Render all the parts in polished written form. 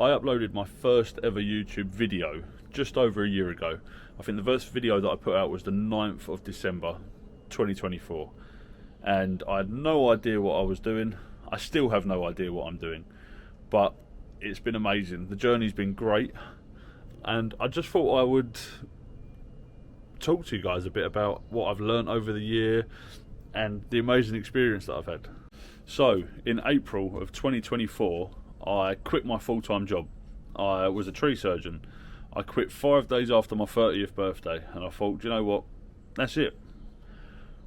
I uploaded my first ever YouTube video just over a year ago. I think the first video that I put out was the 9th of December 2024, and I had no idea what I was doing. I still have no idea what I'm doing, but it's been amazing. The journey's been great, and I just thought I would talk to you guys a bit about what I've learnt over the year and the amazing experience that I've had. So in April of 2024, I quit my full-time job. I was a tree surgeon. I quit 5 days after my 30th birthday, and I thought, do you know what, that's it.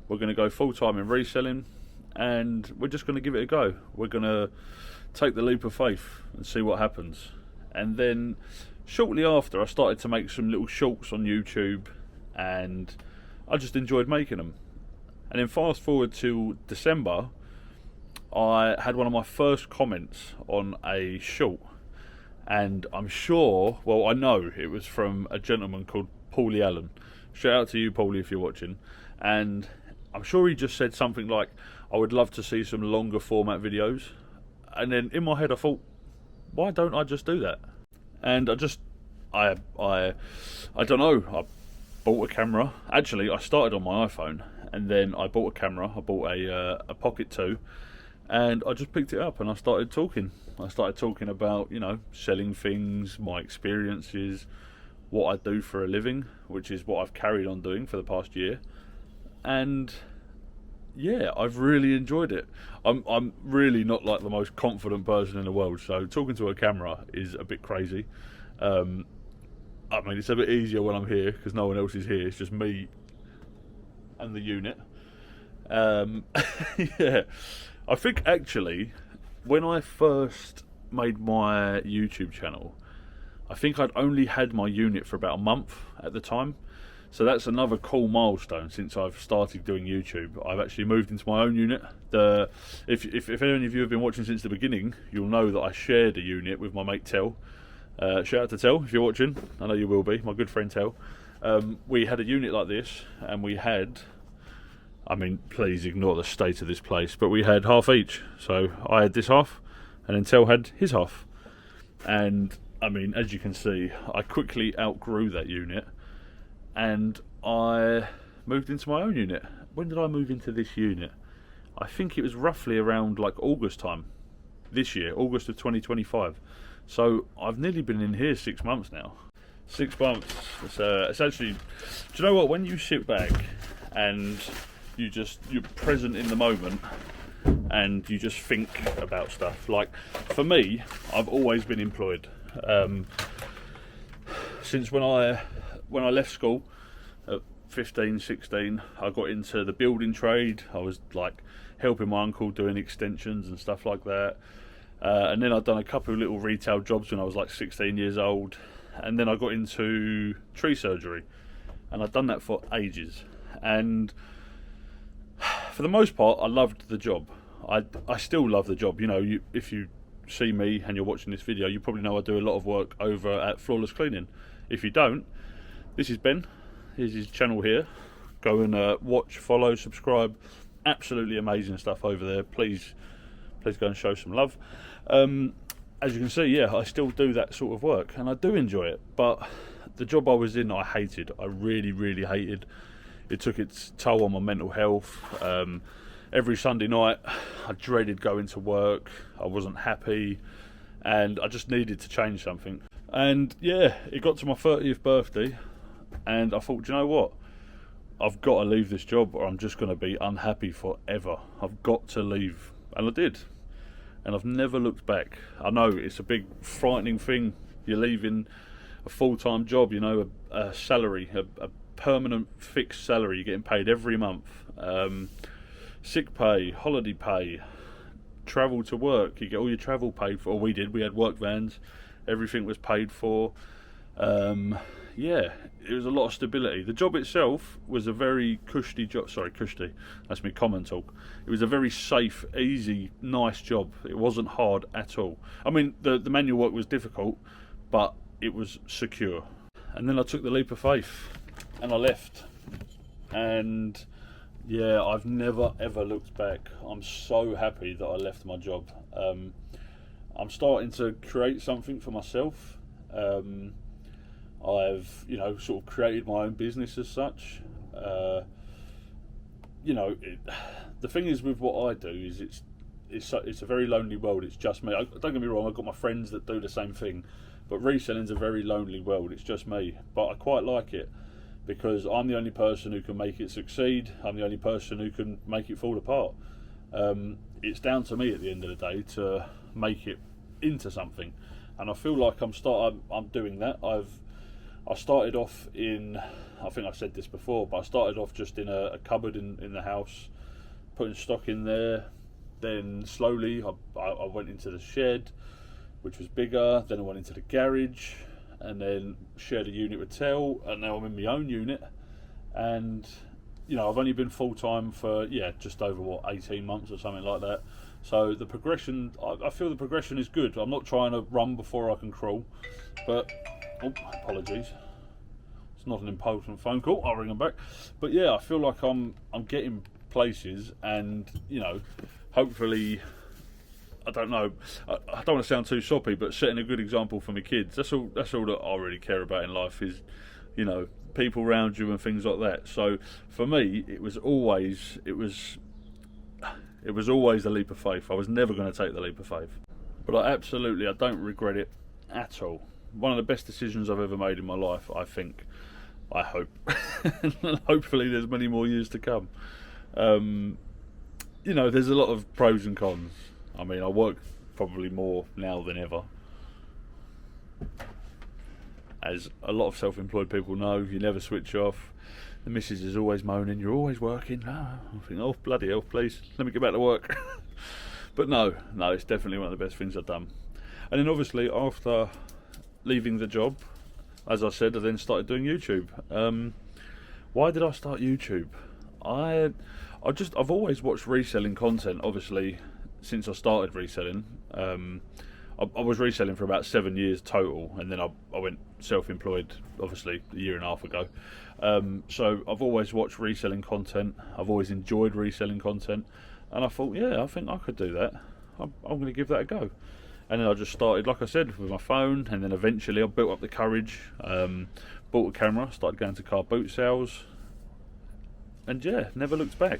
We're going to go full-time in reselling, and we're just going to give it a go. We're going to take the leap of faith and see what happens. And then shortly after, I started to make some little shorts on YouTube, and I just enjoyed making them. And then fast forward to December, I had one of my first comments on a short, and I'm sure, well, I know it was from a gentleman called Paulie Allen. Shout out to you, Paulie, if you're watching. And I'm sure he just said something like, I would love to see some longer format videos. And then in my head I thought, why don't I just do that? And I don't know, I bought a camera. Actually, I started on my iPhone, and then I bought a camera. I bought a Pocket 2, and I just picked it up and I started talking. I started talking about, you know, selling things, my experiences, what I do for a living, which is what I've carried on doing for the past year. And yeah, I've really enjoyed it. I'm really not like the most confident person in the world, so talking to a camera is a bit crazy. I mean, it's a bit easier when I'm here because no one else is here. It's just me and the unit. Yeah, I think actually when I first made my YouTube channel, I think I'd only had my unit for about a month at the time. So that's another cool milestone since I've started doing YouTube. I've actually moved into my own unit. If any of you have been watching since the beginning, you'll know that I shared a unit with my mate Tel. Shout out to Tel if you're watching. I know you will be, my good friend Tel. We had a unit like this, and we had, I mean, please ignore the state of this place, but we had half each. So I had this half, and then Tel had his half. And I mean, as you can see, I quickly outgrew that unit, and I moved into my own unit. When did I move into this unit? I think it was roughly around like August time this year, August of 2025. So I've nearly been in here 6 months now. 6 months. It's actually, do you know what? When you sit back and you're present in the moment and you just think about stuff. Like for me, I've always been employed. Since when I left school at 15, 16, I got into the building trade. I was like helping my uncle doing extensions and stuff like that. And then I'd done a couple of little retail jobs when I was like 16 years old. And then I got into tree surgery, and I'd done that for ages. And for the most part, I loved the job. I still love the job. You know, if you see me and you're watching this video, you probably know I do a lot of work over at Flawless Cleaning. If you don't, this is Ben. Here's his channel here. Go and watch, follow, subscribe. Absolutely amazing stuff over there. Please go and show some love. As you can see, yeah, I still do that sort of work, and I do enjoy it. But the job I was in, I hated. I really, really hated. It took its toll on my mental health. Every Sunday night, I dreaded going to work. I wasn't happy, and I just needed to change something. And yeah, it got to my 30th birthday, and I thought, do you know what? I've got to leave this job, or I'm just going to be unhappy forever. I've got to leave, and I did. And I've never looked back. I know it's a big frightening thing. You're leaving a full-time job, you know, a salary, a permanent fixed salary. You're getting paid every month. Sick pay, holiday pay, travel to work. You get all your travel paid for. Or we did. We had work vans. Everything was paid for. Yeah, it was a lot of stability. The job itself was a very cushy job. Sorry, cushy. That's me common talk. It was a very safe, easy, nice job. It wasn't hard at all. I mean, the manual work was difficult, but it was secure. And then I took the leap of faith, and I left. And yeah, I've never ever looked back. I'm so happy that I left my job. I'm starting to create something for myself. I've, sort of created my own business as such. The thing is with what I do is it's a very lonely world. It's just me. Don't get me wrong, I've got my friends that do the same thing, but reselling's a very lonely world. It's just me, but I quite like it because I'm the only person who can make it succeed. I'm the only person who can make it fall apart. It's down to me at the end of the day to make it into something, and I feel like I'm doing that. I started off in, I think I've said this before, but I started off just in a cupboard in the house, putting stock in there. Then slowly I went into the shed, which was bigger. Then I went into the garage, and then shared a unit with Tel, and now I'm in my own unit. And I've only been full time for just over 18 months or something like that. So the progression, I feel the progression is good. I'm not trying to run before I can crawl, but apologies. It's not an important phone call. I'll ring them back. But yeah, I feel like I'm getting places, and hopefully, I don't know. I don't want to sound too soppy, but setting a good example for my kids. That's all that I really care about in life is, people around you and things like that. So for me, it was always a leap of faith. I was never going to take the leap of faith, but I don't regret it at all. One of the best decisions I've ever made in my life, I think. I hope. Hopefully there's many more years to come. There's a lot of pros and cons. I mean, I work probably more now than ever. As a lot of self-employed people know, you never switch off. The missus is always moaning, you're always working. I think, oh, bloody hell, please, let me get back to work. But no, it's definitely one of the best things I've done. And then obviously, after leaving the job, as I said, I then started doing YouTube. Why did I start YouTube? I've always watched reselling content, obviously, since I started reselling. I was reselling for about 7 years total, and then I went self-employed, obviously, a year and a half ago. So I've always watched reselling content. I've always enjoyed reselling content, and I thought, I think I could do that. I'm going to give that a go. And then I just started, like I said, with my phone, and then eventually I built up the courage, bought a camera, started going to car boot sales, and never looked back.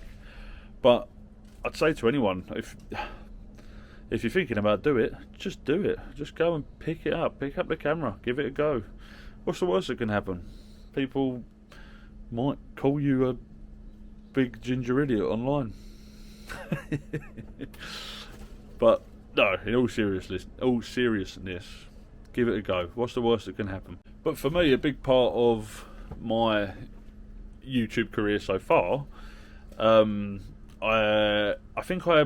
But I'd say to anyone, if you're thinking about do it, just do it. Just go and pick up the camera, give it a go. What's the worst that can happen? People might call you a big ginger idiot online. But no, in all seriousness, give it a go. What's the worst that can happen? But for me, a big part of my YouTube career so far, I think I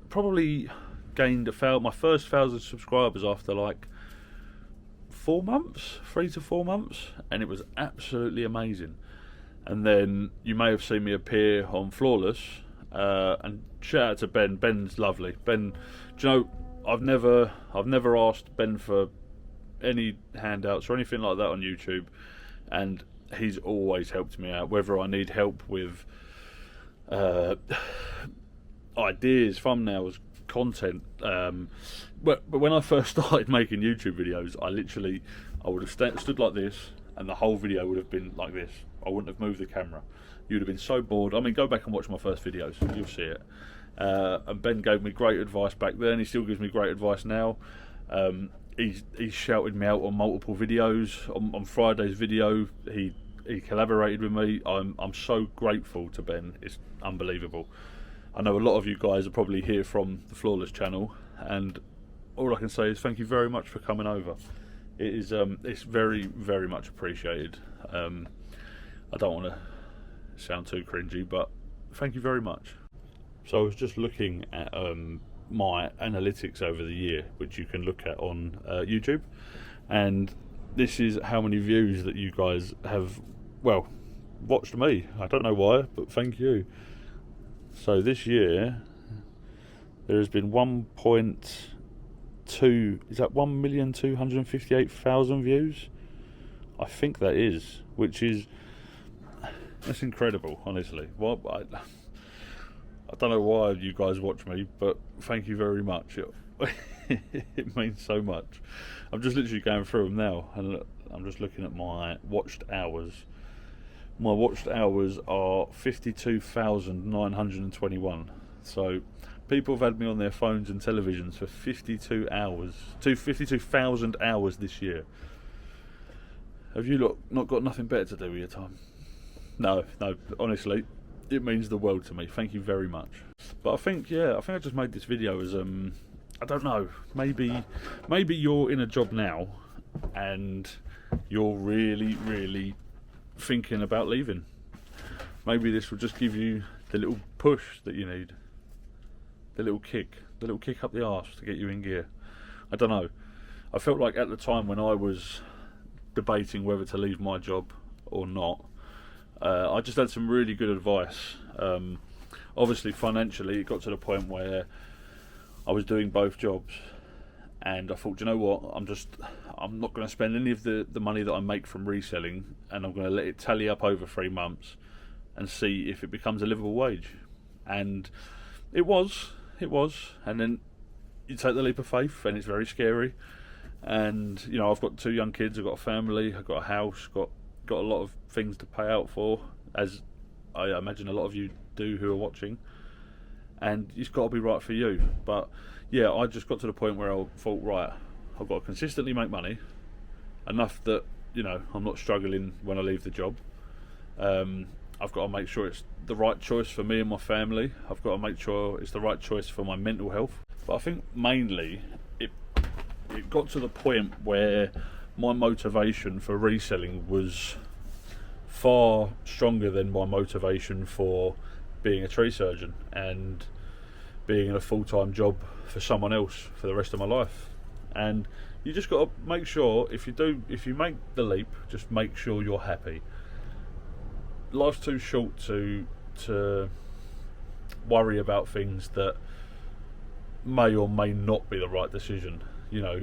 probably gained my first 1,000 subscribers after like 3 to 4 months, and it was absolutely amazing. And then you may have seen me appear on Flawless, and shout out to Ben. Ben's lovely. Ben, do you know, I've never asked Ben for any handouts or anything like that on YouTube, and he's always helped me out, whether I need help with ideas, thumbnails, content. But when I first started making YouTube videos, I would have stood like this, and the whole video would have been like this. I wouldn't have moved the camera. You'd have been so bored. I mean, go back and watch my first videos, you'll see it. And Ben gave me great advice back then. He still gives me great advice now. He shouted me out on multiple videos. On Friday's video, he collaborated with me. I'm so grateful to Ben. It's unbelievable. I know a lot of you guys are probably here from the Flawless channel, and all I can say is thank you very much for coming over. It is it's very, very much appreciated. I don't want to sound too cringy, but thank you very much. So I was just looking at my analytics over the year, which you can look at on YouTube, and this is how many views that you guys have, well, watched me. I don't know why, but thank you. So this year there has been 1,258,000 views? I think that is, that's incredible, honestly. I don't know why you guys watch me, but thank you very much. it means so much. I'm just literally going through them now, and I'm just looking at my watched hours. My watched hours are 52,921. So people have had me on their phones and televisions for 52,000 hours this year. Have you not got nothing better to do with your time? No, honestly, it means the world to me. Thank you very much. But I think I just made this video as I don't know, maybe you're in a job now and you're really thinking about leaving. Maybe this will just give you the little push that you need, the little kick up the arse to get you in gear. I don't know. I felt like at the time when I was debating whether to leave my job or not, I just had some really good advice. Obviously financially it got to the point where I was doing both jobs, and I thought, you know what, I'm not going to spend any of the money that I make from reselling, and I'm going to let it tally up over 3 months and see if it becomes a livable wage. And it was, and then you take the leap of faith and it's very scary. And you know, I've got 2 young kids, I've got a family, I've got a house, got a lot of things to pay out for, as I imagine a lot of you do who are watching, and it's got to be right for you. But yeah, I just got to the point where I thought, right, I've got to consistently make money enough that, you know, I'm not struggling when I leave the job. I've got to make sure it's the right choice for me and my family. I've got to make sure it's the right choice for my mental health. But I think mainly it got to the point where my motivation for reselling was far stronger than my motivation for being a tree surgeon and being in a full-time job for someone else for the rest of my life. And you just got to make sure, if you make the leap, just make sure you're happy. Life's too short to worry about things that may or may not be the right decision. You know,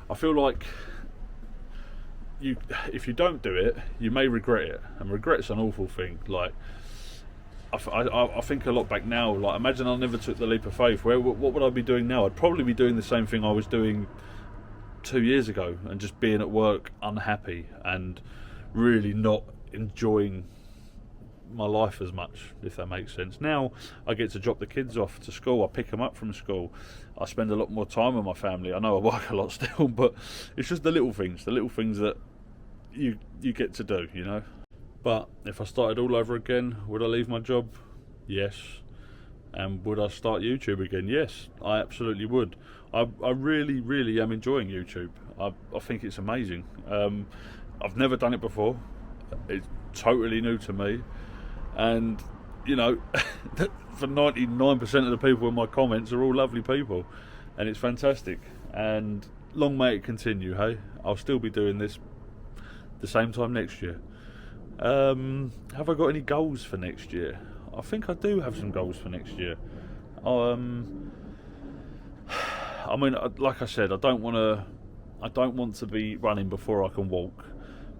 I feel like if you don't do it, you may regret it, and regret's an awful thing. Like, I think a lot back now. Like, imagine I never took the leap of faith. What would I be doing now? I'd probably be doing the same thing I was doing 2 years ago, and just being at work unhappy and really not enjoying my life as much, if that makes sense. Now I get to drop the kids off to school, I pick them up from school, I spend a lot more time with my family. I know I work a lot still, but it's just the little things that you get to do, you know. But if I started all over again, would I leave my job? Yes. And would I start YouTube again? Yes, I absolutely would. I really am enjoying YouTube. I think it's amazing. I've never done it before. It's totally new to me. And, you know, for 99% of the people in my comments are all lovely people. And it's fantastic. And long may it continue, hey? I'll still be doing this the same time next year. Have I got any goals for next year? I think I do have some goals for next year. I mean, like I said, I don't want to be running before I can walk.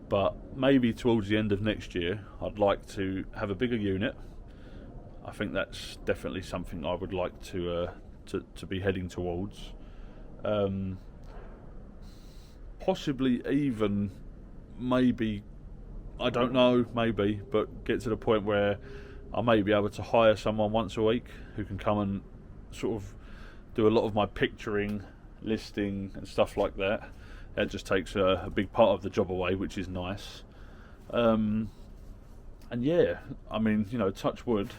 But maybe towards the end of next year, I'd like to have a bigger unit. I think that's definitely something I would like to be heading towards. Possibly even, maybe, I don't know, maybe, but get to the point where I may be able to hire someone once a week who can come and sort of do a lot of my picturing, listing and stuff like that. That just takes a big part of the job away, which is nice. And yeah, I mean, you know, touch wood.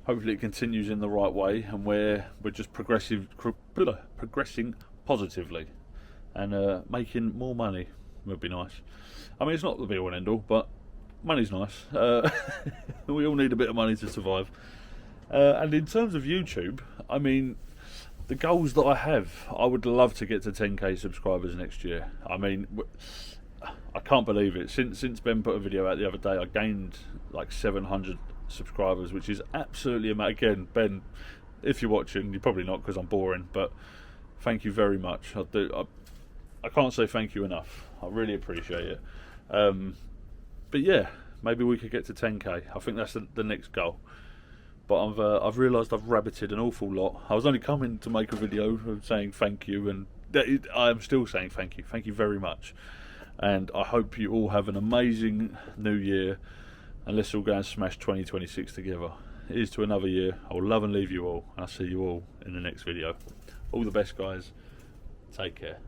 Hopefully it continues in the right way, and we're just progressing positively, and making more money would be nice. I mean, it's not the be all and end all, but money's nice. We all need a bit of money to survive. And in terms of YouTube, I mean, the goals that I have, I would love to get to 10k subscribers next year. I mean, I can't believe it. Since Ben put a video out the other day, I gained like 700 subscribers, which is absolutely amazing. Again, Ben, if you're watching, you're probably not because I'm boring, but thank you very much. I can't say thank you enough. I really appreciate it. But yeah, maybe we could get to 10k. I think that's the next goal. but I've realised I've rabbited an awful lot. I was only coming to make a video saying thank you, and I am still saying thank you. Thank you very much, and I hope you all have an amazing new year, and let's all go and smash 2026 together. Here's to another year. I will love and leave you all, and I'll see you all in the next video. All the best, guys. Take care.